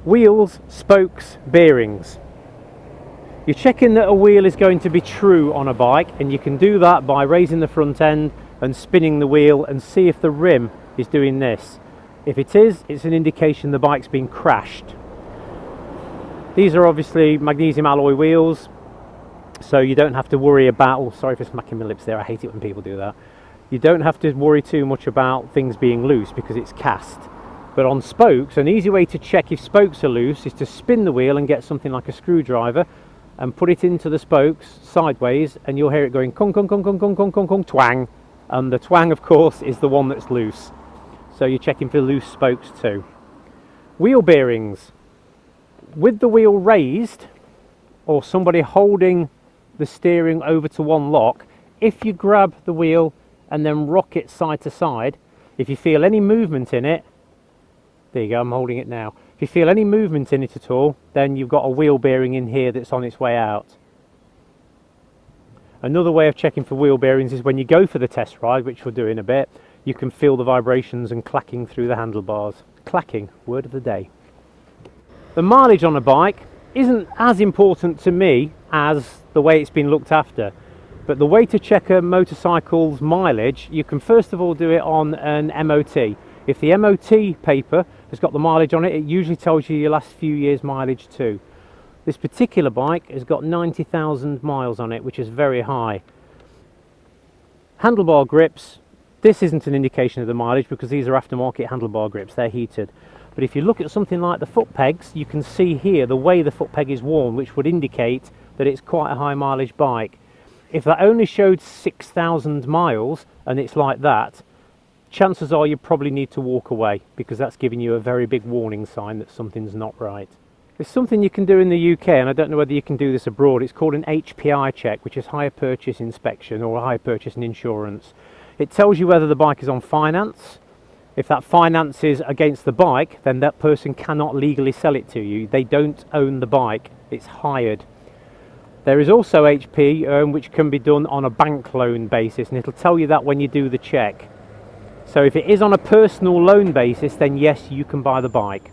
Wheels, spokes, bearings. You're checking that a wheel is going to be true on a bike, and you can do that by raising the front end and spinning the wheel and see if the rim is doing this. If it is, it's an indication the bike's been crashed. These are obviously magnesium alloy wheels, so you don't have to worry about, oh sorry for smacking my lips there, I hate it when people do that. You don't have to worry too much about things being loose because it's cast. But on spokes, an easy way to check if spokes are loose is to spin the wheel and get something like a screwdriver and put it into the spokes sideways, and you'll hear it going kong kong kong kong kong kong kong kong twang, and the twang of course is the one that's loose. So you're checking for loose spokes too. Wheel bearings. With the wheel raised or somebody holding the steering over to one lock, if you grab the wheel and then rock it side to side, if you feel any movement in it, there you go, I'm holding it now. If you feel any movement in it at all, then you've got a wheel bearing in here that's on its way out. Another way of checking for wheel bearings is when you go for the test ride, which we'll do in a bit, you can feel the vibrations and clacking through the handlebars. Clacking, word of the day. The mileage on a bike isn't as important to me as the way it's been looked after. But the way to check a motorcycle's mileage, you can first of all do it on an MOT. If the MOT paper has got the mileage on it, it usually tells you your last few years mileage too. This particular bike has got 90,000 miles on it, which is very high. Handlebar grips, this isn't an indication of the mileage because these are aftermarket handlebar grips, they're heated. But if you look at something like the foot pegs, you can see here the way the foot peg is worn, which would indicate that it's quite a high mileage bike. If that only showed 6,000 miles and it's like that, chances are you probably need to walk away because that's giving you a very big warning sign that something's not right. There's something you can do in the UK, and I don't know whether you can do this abroad. It's called an HPI check, which is hire purchase inspection or hire purchase and insurance. It tells you whether the bike is on finance. If that finance is against the bike, then that person cannot legally sell it to you. They don't own the bike, it's hired. There is also HP, which can be done on a bank loan basis, and it'll tell you that when you do the check. So if it is on a personal loan basis, then yes, you can buy the bike.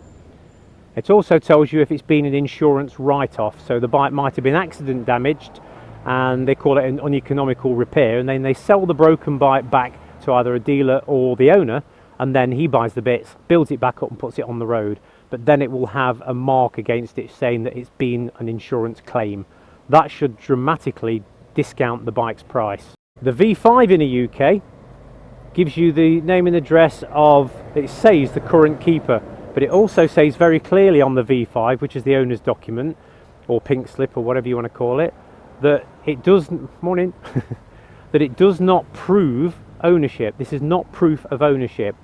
It also tells you if it's been an insurance write-off, so the bike might have been accident damaged and they call it an uneconomical repair, and then they sell the broken bike back to either a dealer or the owner, and then he buys the bits, builds it back up and puts it on the road. But then it will have a mark against it saying that it's been an insurance claim. That should dramatically discount the bike's price. The V5 in the UK gives you the name and address of, it says the current keeper, but it also says very clearly on the V5, which is the owner's document or pink slip or whatever you want to call it, that it does that it does not prove ownership. This is not proof of ownership.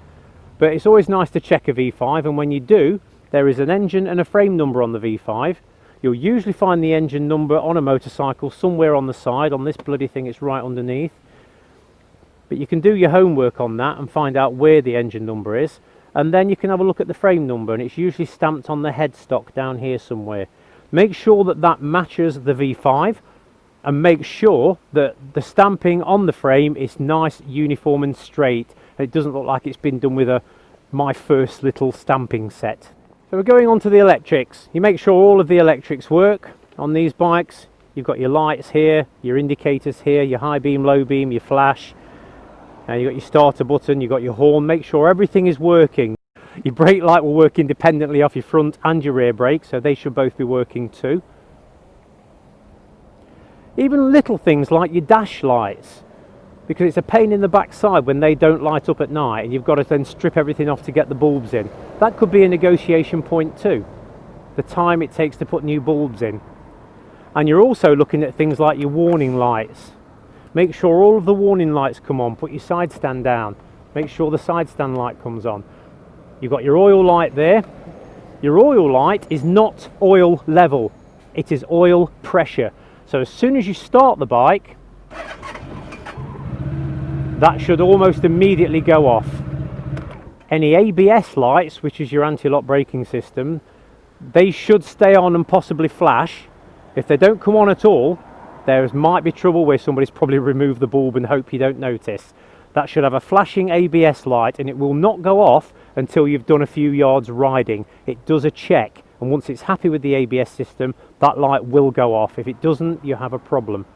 But it's always nice to check a V5, and when you do, there is an engine and a frame number on the V5. You'll usually find the engine number on a motorcycle somewhere on the side. On this bloody thing it's right underneath. But you can do your homework on that and find out where the engine number is, and then you can have a look at the frame number, and it's usually stamped on the headstock down here somewhere. Make sure that that matches the V5, and make sure that the stamping on the frame is nice, uniform and straight, and it doesn't look like it's been done with my first little stamping set. So we're going on to the electrics. You make sure all of the electrics work on these bikes. You've got your lights here, your indicators here, your high beam, low beam, your flash. You've got your starter button, you've got your horn. Make sure everything is working. Your brake light will work independently off your front and your rear brake, so they should both be working too. Even little things like your dash lights, because it's a pain in the backside when they don't light up at night and you've got to then strip everything off to get the bulbs in. That could be a negotiation point too, the time it takes to put new bulbs in. And you're also looking at things like your warning lights. Make sure all of the warning lights come on. Put your side stand down. Make sure the side stand light comes on. You've got your oil light there. Your oil light is not oil level. It is oil pressure. So as soon as you start the bike, that should almost immediately go off. Any ABS lights, which is your anti-lock braking system, they should stay on and possibly flash. If they don't come on at all, there might be trouble where somebody's probably removed the bulb and hope you don't notice. That should have a flashing ABS light, and it will not go off until you've done a few yards riding. It does a check and once it's happy with the ABS system, that light will go off. If it doesn't, you have a problem.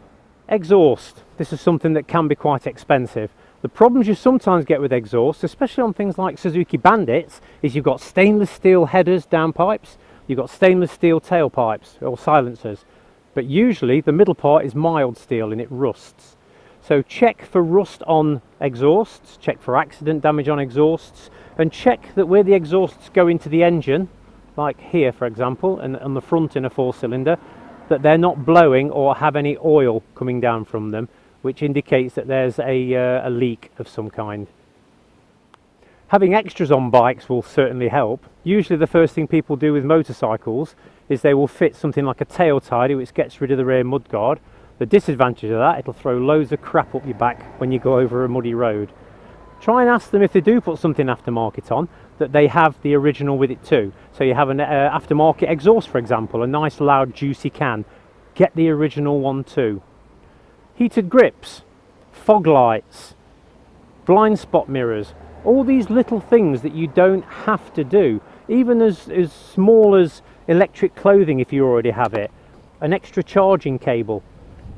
Exhaust. This is something that can be quite expensive. The problems you sometimes get with exhaust, especially on things like Suzuki Bandits, is you've got stainless steel headers, downpipes, you've got stainless steel tailpipes or silencers, but usually the middle part is mild steel and it rusts. So check for rust on exhausts, check for accident damage on exhausts, and check that where the exhausts go into the engine, like here for example, and on the front in a 4-cylinder, that they're not blowing or have any oil coming down from them, which indicates that there's a leak of some kind. Having extras on bikes will certainly help. Usually the first thing people do with motorcycles is they will fit something like a tail tidy, which gets rid of the rear mudguard. The disadvantage of that, it'll throw loads of crap up your back when you go over a muddy road. Try and ask them, if they do put something aftermarket on, that they have the original with it too. So you have an aftermarket exhaust, for example, a nice loud juicy can. Get the original one too. Heated grips, fog lights, blind spot mirrors, all these little things that you don't have to do, even as small as electric clothing if you already have it, an extra charging cable.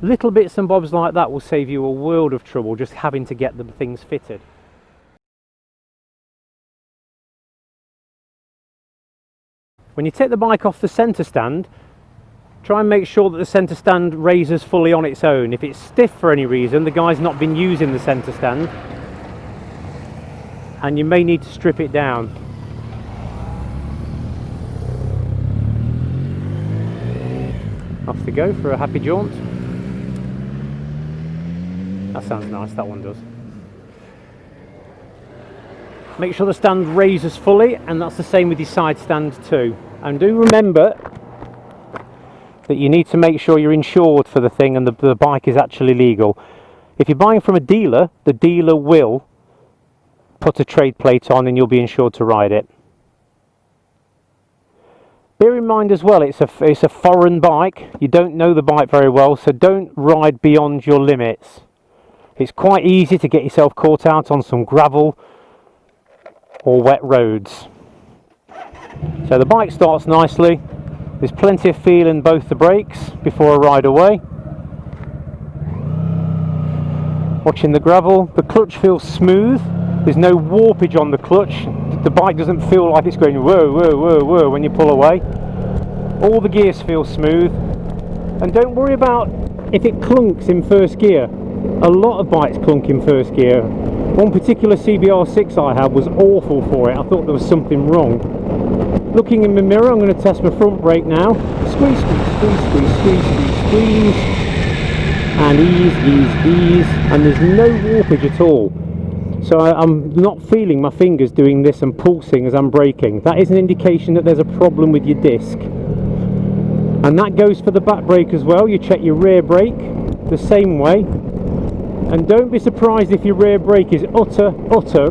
Little bits and bobs like that will save you a world of trouble just having to get the things fitted. When you take the bike off the centre stand, try and make sure that the centre stand raises fully on its own. If it's stiff for any reason, the guy's not been using the centre stand, and you may need to strip it down. Off they go for a happy jaunt. That sounds nice, that one does. Make sure the stand raises fully, and that's the same with your side stand too. And do remember that you need to make sure you're insured for the thing and the bike is actually legal. If you're buying from a dealer, the dealer will put a trade plate on and you'll be insured to ride it. Bear in mind as well, it's a foreign bike. You don't know the bike very well, so don't ride beyond your limits. It's quite easy to get yourself caught out on some gravel or wet roads. So the bike starts nicely. There's plenty of feel in both the brakes before I ride away. Watching the gravel, the clutch feels smooth. There's no warpage on the clutch. The bike doesn't feel like it's going whoa, whoa, whoa, whoa when you pull away. All the gears feel smooth. And don't worry about if it clunks in first gear. A lot of bikes clunk in first gear. One particular CBR6 I had was awful for it. I thought there was something wrong. Looking in the mirror, I'm going to test my front brake now. Squeeze, squeeze, squeeze, squeeze, squeeze, squeeze, squeeze. And ease, ease, ease. And there's no warpage at all. So I'm not feeling my fingers doing this and pulsing as I'm braking. That is an indication that there's a problem with your disc. And that goes for the back brake as well. You check your rear brake the same way. And don't be surprised if your rear brake is utter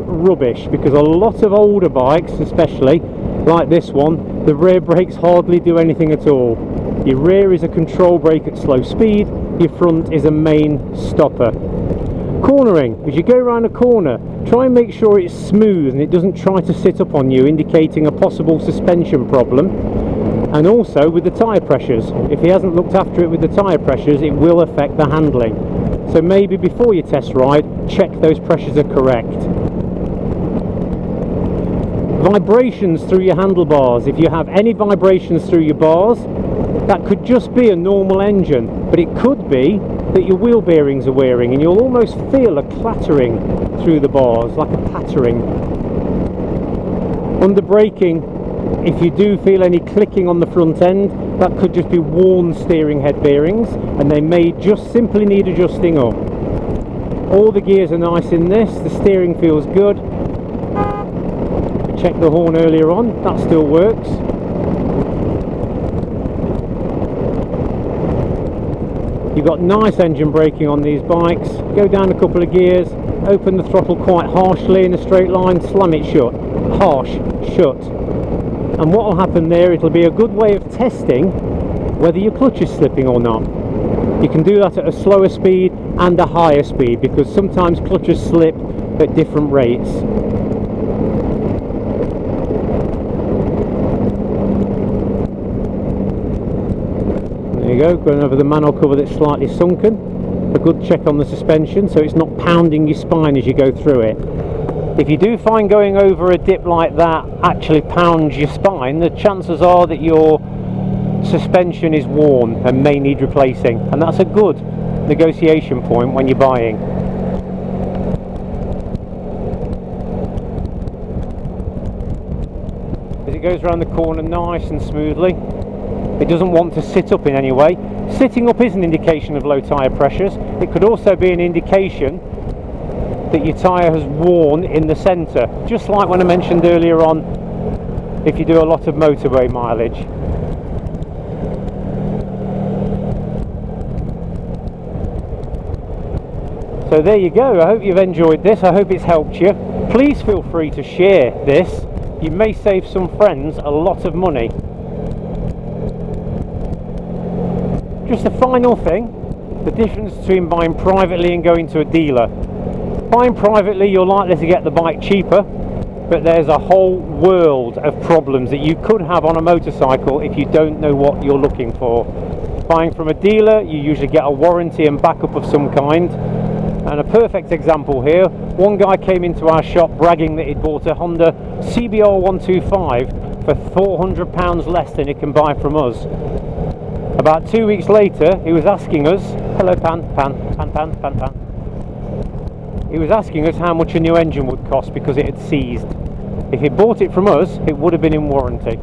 rubbish, because a lot of older bikes, especially like this one, the rear brakes hardly do anything at all. Your rear is a control brake at slow speed, your front is a main stopper. Cornering, as you go around a corner, try and make sure it's smooth and it doesn't try to sit up on you, indicating a possible suspension problem. And also with the tyre pressures, if he hasn't looked after it with the tyre pressures, it will affect the handling. So maybe before you test ride, check those pressures are correct. Vibrations through your handlebars. If you have any vibrations through your bars, that could just be a normal engine, but it could be that your wheel bearings are wearing and you'll almost feel a clattering through the bars, like a pattering. Under braking, if you do feel any clicking on the front end, that could just be worn steering head bearings, and they may just simply need adjusting up. All the gears are nice in this, the steering feels good. I checked the horn earlier on, that still works. You've got nice engine braking on these bikes. Go down a couple of gears, open the throttle quite harshly in a straight line, slam it shut. Harsh, shut. And what will happen there, it'll be a good way of testing whether your clutch is slipping or not. You can do that at a slower speed and a higher speed, because sometimes clutches slip at different rates. There you go, going over the manhole cover that's slightly sunken. A good check on the suspension so it's not pounding your spine as you go through it. If you do find going over a dip like that actually pounds your spine, the chances are that your suspension is worn and may need replacing, and that's a good negotiation point when you're buying. As it goes around the corner nice and smoothly, it doesn't want to sit up in any way. Sitting up is an indication of low tyre pressures. It could also be an indication that your tyre has worn in the centre, just like when I mentioned earlier on if you do a lot of motorway mileage. So there you go, I hope you've enjoyed this, I hope it's helped you. Please feel free to share this, you may save some friends a lot of money. Just a final thing, the difference between buying privately and going to a dealer. Buying privately, you're likely to get the bike cheaper, but there's a whole world of problems that you could have on a motorcycle if you don't know what you're looking for. Buying from a dealer, you usually get a warranty and backup of some kind. And a perfect example here, one guy came into our shop bragging that he'd bought a Honda CBR 125 for £400 less than he can buy from us. About 2 weeks later, he was asking us, hello Pan. He was asking us how much a new engine would cost because it had seized. If he bought it from us, it would have been in warranty.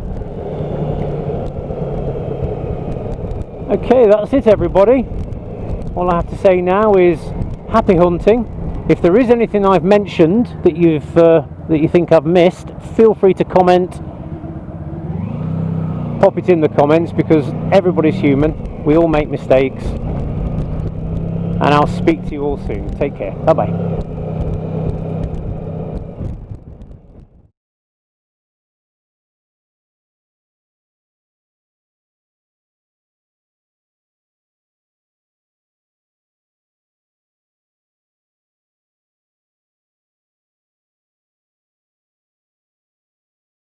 Okay, that's it everybody. All I have to say now is happy hunting. If there is anything I've mentioned that you think I've missed, feel free to comment. Pop it in the comments because everybody's human. We all make mistakes. And I'll speak to you all soon. Take care. Bye bye.